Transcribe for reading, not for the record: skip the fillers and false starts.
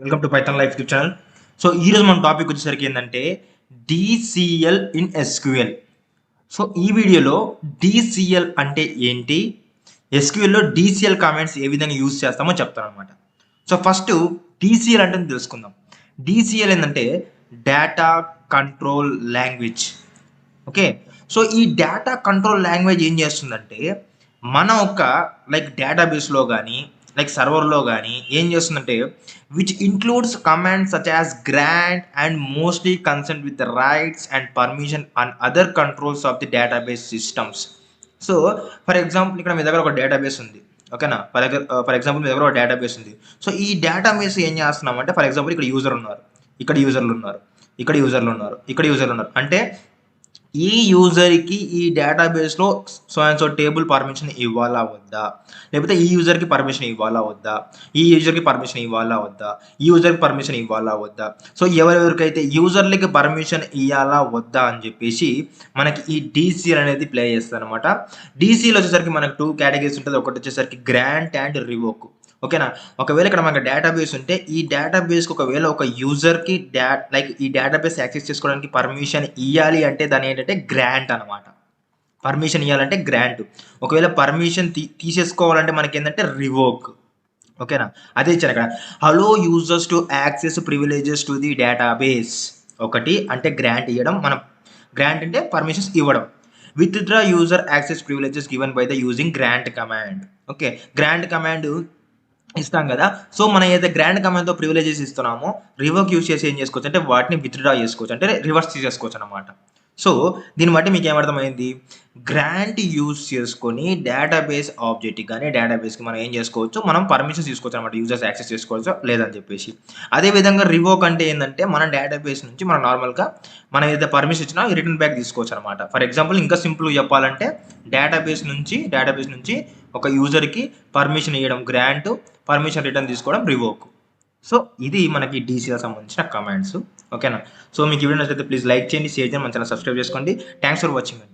Welcome to Python life YouTube channel. So ఈరోజు మన topic వచ్చేసరికి ఏంటంటే DCL ఇన్ SQL. సో ఈ వీడియోలో DCL అంటే ఏంటి, SQLలో DCL కామెంట్స్ ఏ విధంగా యూజ్ చేస్తామో చెప్తాను అనమాట. సో ఫస్ట్ DCL అంటే తెలుసుకుందాం. DCL ఏంటంటే data control language. Okay, so ఈ డేటా కంట్రోల్ లాంగ్వేజ్ ఏం చేస్తుందంటే మన ఒక డేటాబేస్లో కానీ సర్వర్లో కానీ ఏం చేస్తుందంటే which includes commands such as grant and mostly concern with the rights and permission and other controls of the database systems. So for example ఇక్కడ మీ దగ్గర ఒక డేటాబేస్ ఉంది, ఓకేనా. ఫర్ ఎగ్జాంపుల్ మీ దగ్గర ఒక డేటాబేస్ ఉంది. సో ఈ డేటాబేస్ ఏం చేస్తున్నామంటే ఫర్ ఎగ్జాంపుల్ ఇక్కడ యూజర్ ఉన్నారు, ఇక్కడ యూజర్లు ఉన్నారు, ఇక్కడ యూజర్లు ఉన్నారు, ఇక్కడ యూజర్లు ఉన్నారు. అంటే ఈ యూజర్కి ఈ డేటాబేస్లో so and so table permission ఇవ్వాలా వద్దా, లేకపోతే ఈ యూజర్కి పర్మిషన్ ఇవ్వాలా వద్దా, ఈ యూజర్కి పర్మిషన్ ఇవ్వాలా వద్దా, ఈ యూజర్కి పర్మిషన్ ఇవ్వాలా వద్దా. సో ఎవరెవరికైతే యూజర్లకి పర్మిషన్ ఇవ్వాలా వద్దా అని చెప్పేసి మనకి ఈ DCL అనేది ప్లే చేస్తుంది అనమాట. DCL వచ్చేసరికి మనకు 2 కేటగిరీస్ ఉంటుంది. ఒకటి వచ్చేసరికి గ్రాంట్ అండ్ రివోక్, ఓకేనా. ఒకవేళ ఇక్కడ మనకు డేటాబేస్ ఉంటే ఈ డేటాబేస్కి ఒకవేళ ఒక యూజర్కి ఈ డేటాబేస్ యాక్సెస్ చేసుకోవడానికి పర్మిషన్ ఇవ్వాలి అంటే దాని ఏంటంటే గ్రాంట్ అనమాట. పర్మిషన్ ఇవ్వాలంటే గ్రాంట్. ఒకవేళ పర్మిషన్ తీసేసుకోవాలంటే మనకి ఏంటంటే రివోక్, ఓకేనా. అదే ఇచ్చాను ఇక్కడ hello users to access privileges to the database. ఒకటి అంటే గ్రాంట్ ఇవ్వడం, మనం గ్రాంట్ అంటే పర్మిషన్స్ ఇవ్వడం. Withdraw user access privileges given by the using grant command. Okay, grant command ఇస్తాం కదా. సో మనం ఏదైతే గ్రాండ్ కమాండ్తో ప్రివిలేజెస్ ఇస్తున్నామో రివోక్ యూజ్ చేసి ఏం చేసుకోవచ్చు అంటే వాటిని విత్డ్రా చేసుకోవచ్చు, అంటే రివర్స్ తీసేసుకోవచ్చు అనమాట. సో దీన్ని బట్టి మీకు ఏమర్థమైంది, గ్రాంట్ యూజ్ చేసుకొని డేటాబేస్ ఆబ్జెక్ట్ కానీ డేటాబేస్కి మనం ఏం చేసుకోవచ్చు, మనం పర్మిషన్స్ తీసుకోవచ్చు అనమాట, యూజర్స్ యాక్సెస్ చేసుకోవచ్చు లేదని చెప్పేసి. అదేవిధంగా రివోక్ అంటే ఏంటంటే మన డేటాబేస్ నుంచి మనం నార్మల్గా మనం ఏదైతే పర్మిషన్ ఇచ్చినా రిటర్న్ బ్యాక్ తీసుకోవచ్చు అనమాట. ఫర్ ఎగ్జాంపుల్ ఇంకా సింపుల్ చెప్పాలంటే డేటాబేస్ నుంచి ఒక యూజర్కి పర్మిషన్ ఇవ్వడం గ్రాంట్, పర్మిషన్ రిటర్న్ తీసుకోవడం రివోక్. సో ఇది మనకి DCL సంబంధించిన కమాండ్స్, ఓకేనా. సో మీకు ఈ వీడియో నచ్చితే ప్లీజ్ లైక్ చేయండి, షేర్ చేయండి, మన ఛానల్ సబ్స్క్రైబ్ చేసుకోండి. Thanks for watching.